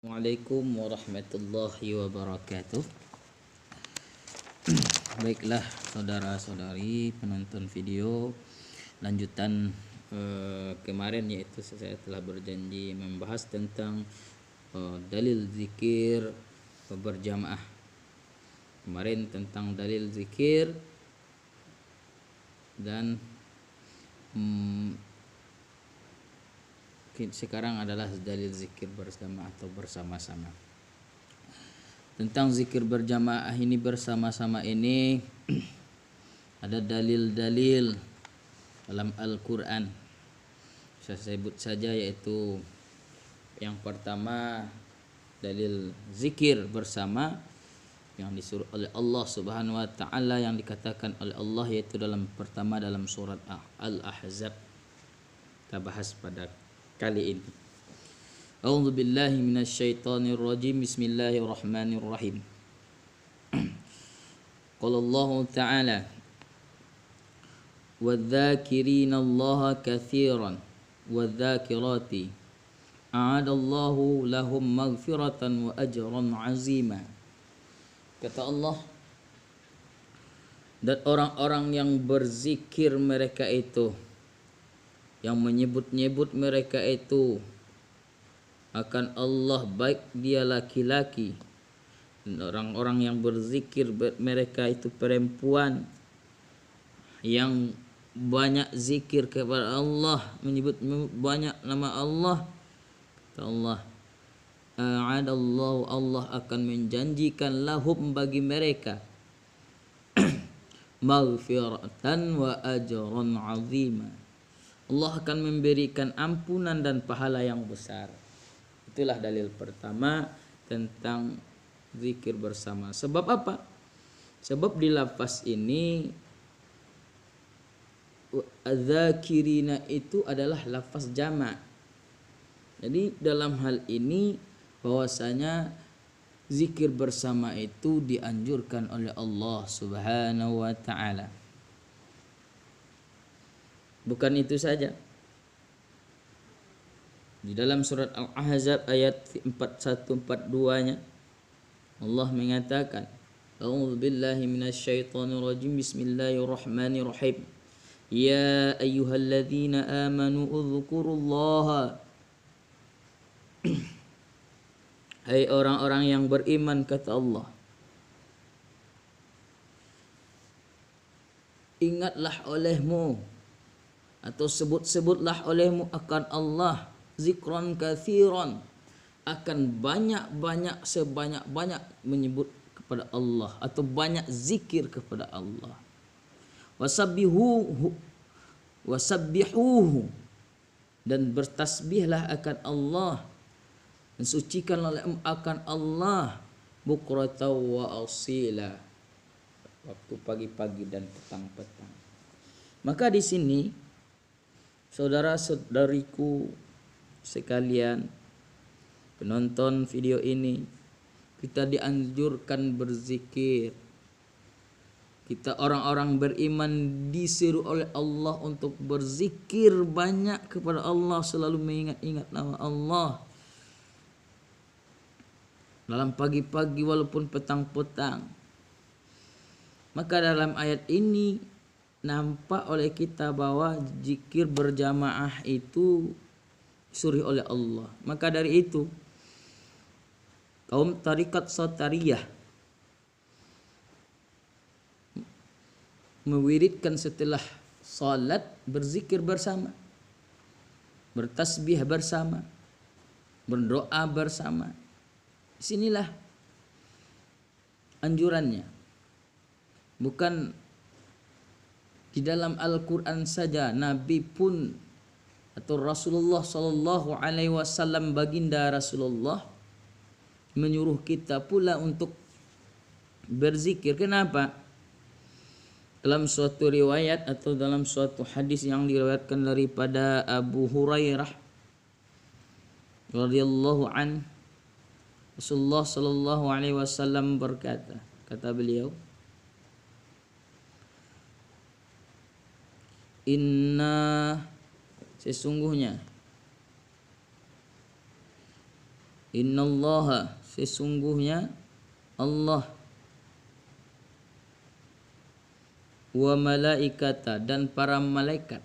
Assalamualaikum warahmatullahi wabarakatuh. Baiklah saudara-saudari penonton video, lanjutan kemarin yaitu saya telah berjanji membahas tentang dalil zikir berjamaah. Kemarin tentang dalil zikir dan sekarang adalah dalil zikir bersama atau bersama-sama. Tentang zikir berjamaah ini bersama-sama ini ada dalil-dalil dalam Al-Quran. Saya sebut saja, yaitu yang pertama dalil zikir bersama yang disuruh oleh Allah Subhanahu wa taala, yang dikatakan oleh Allah, yaitu pertama dalam surat Al-Ahzab. Kita bahas pada kali ini. A'udzu billahi minasyaitonir rajim. Bismillahirrahmanirrahim. Qala Allah Ta'ala wadh-dhakirina Allah katsiran wadh-dhakirati a'adallahu lahum maghfiratan wa ajran 'azima. Kata Allah, dan orang-orang yang berzikir mereka itu, yang menyebut-nyebut mereka itu akan Allah, baik dia laki-laki, dan orang-orang yang berzikir mereka itu perempuan yang banyak zikir kepada Allah, menyebut banyak nama Allah. Kata Allah, a'adallahu, Allah akan menjanjikan lahum, bagi mereka, maghfiratan wa ajran 'azima, Allah akan memberikan ampunan dan pahala yang besar. Itulah dalil pertama tentang zikir bersama. Sebab apa? Sebab di lafaz ini dzakirina itu adalah lafaz jamak. Jadi dalam hal ini bahwasanya zikir bersama itu dianjurkan oleh Allah Subhanahu wa taala. Bukan itu saja. Di dalam surat Al-Ahzab ayat 41-42-nya Allah mengatakan, A'udzu billahi minasyaitonir rajim. Bismillahirrahmanirrahim. Ya ayyuhalladzina amanu udzukurullaha. Hai orang-orang yang beriman, kata Allah, ingatlah olehmu atau sebut-sebutlah olehmu akan Allah, zikron katsiran, akan banyak-banyak, sebanyak-banyak menyebut kepada Allah atau banyak zikir kepada Allah. Wasabbihuhu, dan bertasbihlah akan Allah, dan sucikanlah akan Allah, bukratan wa asila, waktu pagi-pagi dan petang-petang. Maka di sini saudara-saudariku sekalian penonton video ini, kita dianjurkan berzikir. Kita orang-orang beriman disuruh oleh Allah untuk berzikir banyak kepada Allah, selalu mengingat-ingat nama Allah dalam pagi-pagi walaupun petang-petang. Maka dalam ayat ini nampak oleh kita bahwa zikir berjamaah itu disuruh oleh Allah. Maka dari itu kaum tarikat Satariyah mewiridkan setelah salat berzikir bersama, bertasbih bersama, berdoa bersama. Disinilah anjurannya. Bukan di dalam Al-Quran saja, Nabi pun atau Rasulullah Sallallahu Alaihi Wasallam, baginda Rasulullah, menyuruh kita pula untuk berzikir. Kenapa? Dalam suatu riwayat atau dalam suatu hadis yang diriwayatkan daripada Abu Hurairah radhiyallahu an, Rasulullah Sallallahu Alaihi Wasallam berkata, kata beliau, inna, sesungguhnya Innallaha, sesungguhnya Allah, wa malaikata, dan para malaikat,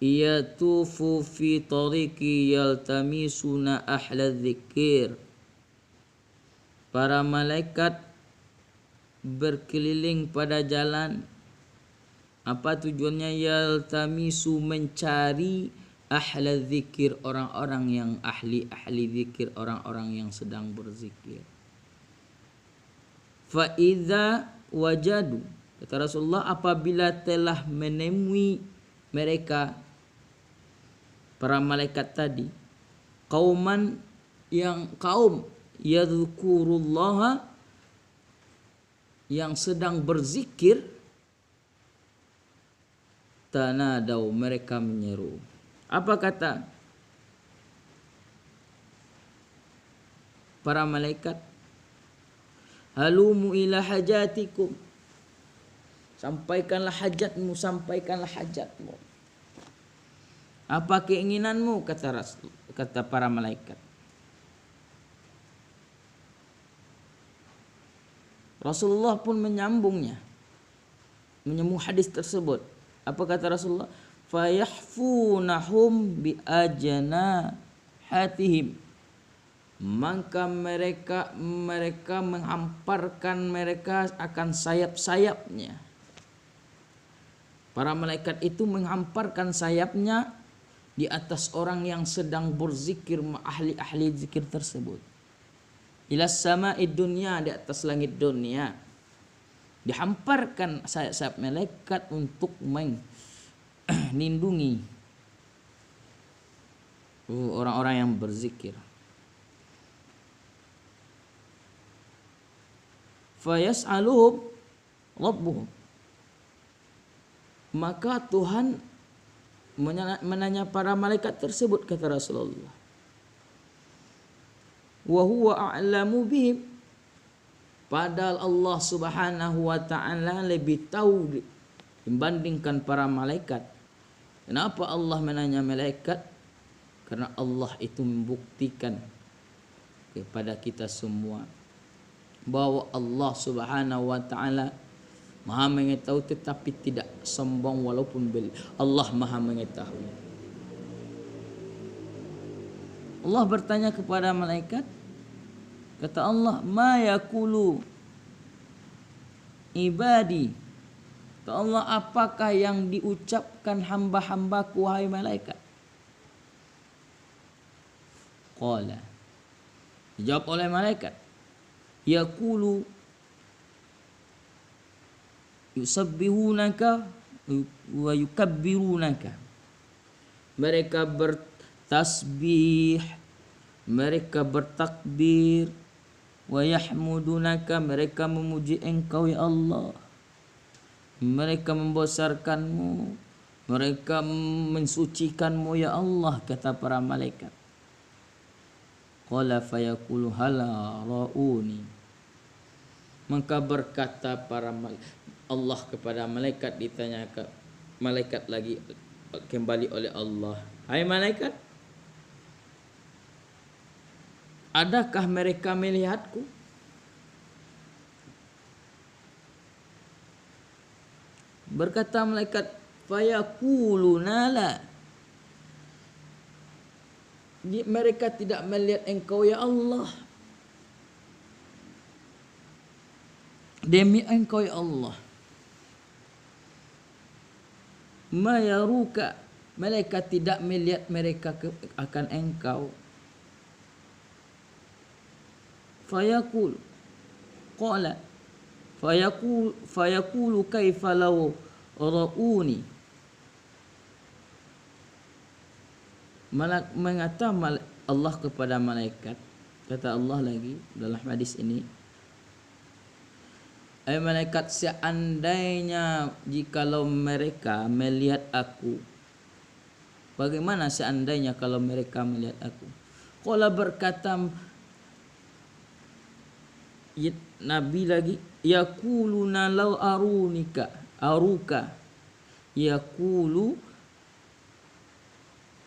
yatufu fi tariqi yaltamisuna ahla dzikir. Para malaikat berkeliling pada jalan. Apa tujuannya? Yaltamisu, mencari ahla dzikir, orang-orang yang ahli zikir, orang-orang yang sedang berzikir. Fa idza wajadu, kata Rasulullah, apabila telah menemui mereka para malaikat tadi, kaum yadhkurullaha, yang sedang berzikir, tanadau, mereka menyeru. Apa kata para malaikat? Halumu ila hajatikum, sampaikanlah hajatmu, sampaikanlah hajatmu. Apa keinginanmu, kata para malaikat. Rasulullah pun menyambung hadis tersebut. Apa kata Rasulullah? Fayahfunahum bi ajnahatihim, maka mereka menghamparkan mereka akan sayap-sayapnya. Para malaikat itu menghamparkan sayapnya di atas orang yang sedang berzikir, ahli zikir tersebut. Ila sama'id dunya, di atas langit dunia. Dihamparkan sayap-sayap malaikat untuk melindungi orang-orang yang berzikir. Fayas'aluhum rabbuhum, maka Tuhan menanya para malaikat tersebut, kata Rasulullah, wa huwa a'lamu bihim, padahal Allah Subhanahu wa ta'ala lebih tahu dibandingkan para malaikat. Kenapa Allah menanya malaikat? Karena Allah itu membuktikan kepada kita semua bahwa Allah Subhanahu wa ta'ala Maha mengetahui tetapi tidak sombong, walaupun Allah Maha mengetahui. Allah bertanya kepada malaikat, kata Allah, ma yaqulu ibadi, kata Allah, apakah yang diucapkan hamba-hambaku wahai malaikat? Qala, dijawab oleh malaikat, yaqulu yusabbihunaka wa yukabbirunaka, mereka bertasbih, mereka bertakbir, wa yahmudunaka, mereka memuji engkau ya Allah, mereka membesarkanmu, mereka mensucikanmu ya Allah, kata para malaikat. Qala fayaqulu hala rauni, maka berkata Allah kepada malaikat, ditanya ke malaikat lagi kembali oleh Allah, hai malaikat, adakah mereka melihatku? Berkata malaikat, fayaquluna la, mereka tidak melihat engkau ya Allah, demi engkau ya Allah. Ma yaruka, mereka tidak melihat mereka akan engkau. Fayaqul qala fayaqulu kaifa law rauni, mengata Allah kepada malaikat, kata Allah lagi dalam hadis ini, hai malaikat, seandainya jikalau mereka melihat aku, bagaimana seandainya kalau mereka melihat aku? Qala, berkata Nabi lagi, yaquluna law aruka, yaqulu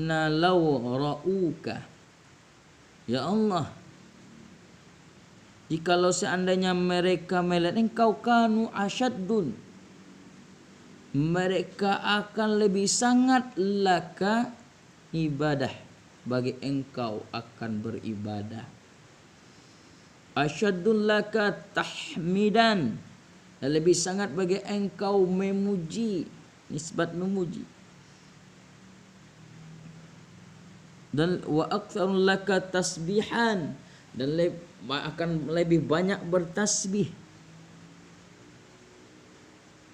na law ra'uka, Ya Allah, jikalau seandainya mereka melihat engkau kanu asyaddun, mereka akan lebih sangat laka ibadah, bagi engkau akan beribadah. Asyaddun laka tahmidan, dan lebih sangat bagi engkau memuji, nisbat memuji. Dan wa aktsarul laka tasbihan, dan akan lebih banyak bertasbih.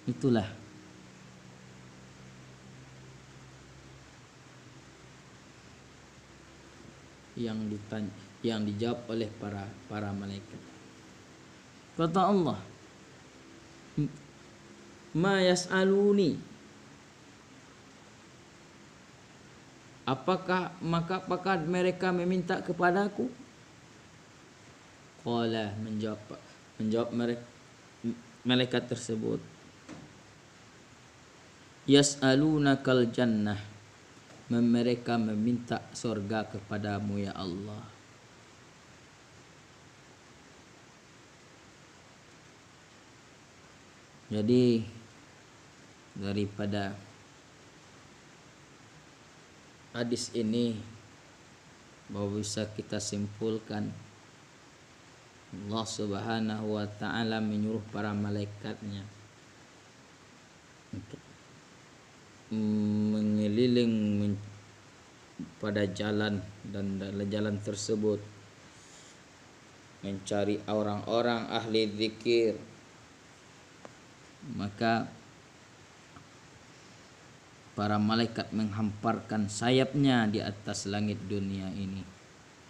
Itulah yang dijawab oleh para malaikat. Kata Allah, ma yas'aluni, apakah mereka meminta kepadaku? Qala, menjawab malaikat tersebut, yas'alunakal jannah, mereka meminta surga kepadamu ya Allah. Jadi daripada hadis ini bahwa bisa kita simpulkan Allah Subhanahu wa taala menyuruh para malaikatnya untuk mengeliling pada jalan, dan dalam jalan tersebut mencari orang-orang ahli zikir. Maka para malaikat menghamparkan sayapnya di atas langit dunia ini.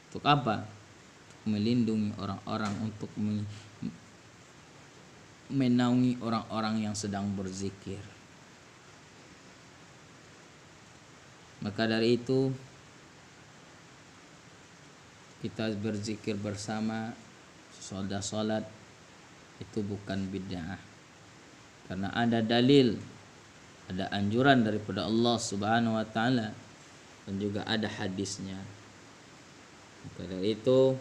Untuk apa? Untuk melindungi orang-orang, untuk menaungi orang-orang yang sedang berzikir. Maka dari itu kita berzikir bersama, salat itu bukan bid'ah, karena ada dalil, ada anjuran daripada Allah Subhanahu wa taala, dan juga ada hadisnya. Maka dari itu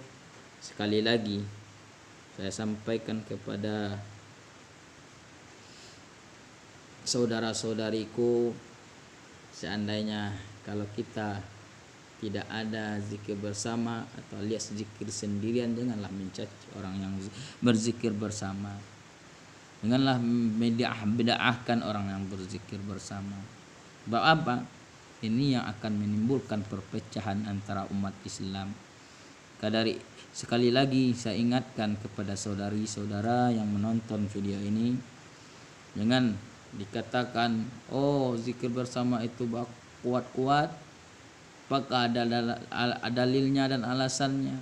sekali lagi saya sampaikan kepada saudara-saudariku, seandainya kalau kita tidak ada zikir bersama atau alias zikir sendirian, janganlah mencaci orang yang berzikir bersama. Janganlah bid'ahkan orang yang berzikir bersama. Sebab apa? Ini yang akan menimbulkan perpecahan antara umat Islam. Kadari sekali lagi saya ingatkan kepada saudari-saudara yang menonton video ini, jangan dikatakan oh zikir bersama itu kuat-kuat, apakah ada dalilnya dan alasannya.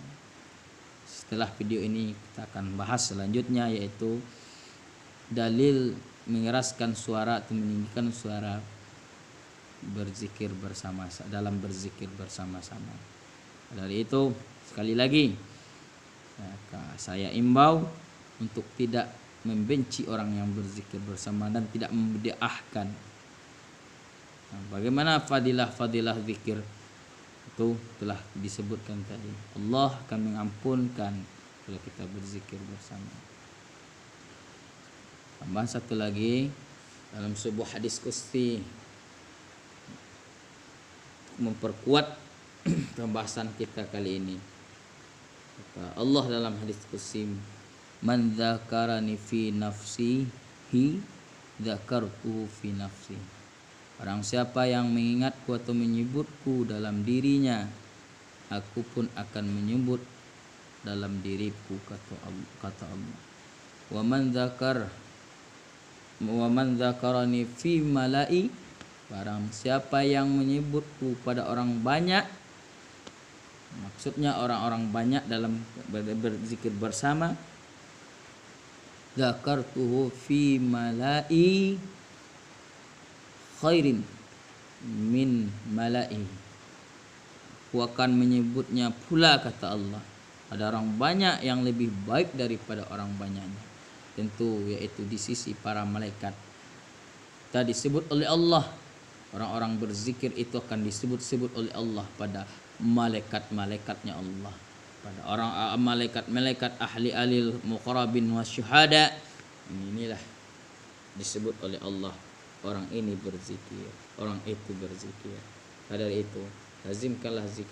Setelah video ini kita akan bahas selanjutnya, yaitu dalil mengeraskan suara atau meninggikan suara berzikir bersama, dalam berzikir bersama-sama. Dari itu sekali lagi saya imbau untuk tidak membenci orang yang berzikir bersama dan tidak membid'ahkan. Bagaimana fadilah zikir itu telah disebutkan tadi. Allah akan mengampunkan kalau kita berzikir bersama. Tambahan satu lagi, dalam sebuah hadis qudsi memperkuat pembahasan kita kali ini. Kata Allah dalam hadis qudsi, man dzakarani fi nafsihi dzakartuhu fi nafsi. Barang siapa yang mengingatku atau menyebutku dalam dirinya, aku pun akan menyebut dalam diriku, kata Allah. Wa man dzakarani fi mala'i, barang siapa yang menyebutku pada orang banyak, maksudnya orang-orang banyak dalam berzikir bersama, dzakartuhu fi mala'i khairin min mala'i, aku akan menyebutnya pula, kata Allah, ada orang banyak yang lebih baik daripada orang banyaknya, tentu yaitu di sisi para malaikat. Tadi disebut oleh Allah, orang-orang berzikir itu akan disebut-sebut oleh Allah pada malaikat-malaikatnya Allah. pada orang malaikat ahli alil muqarrabin wasyuhada. Inilah disebut oleh Allah orang ini berzikir, orang itu berzikir. Dari itu lazimkanlah zikir.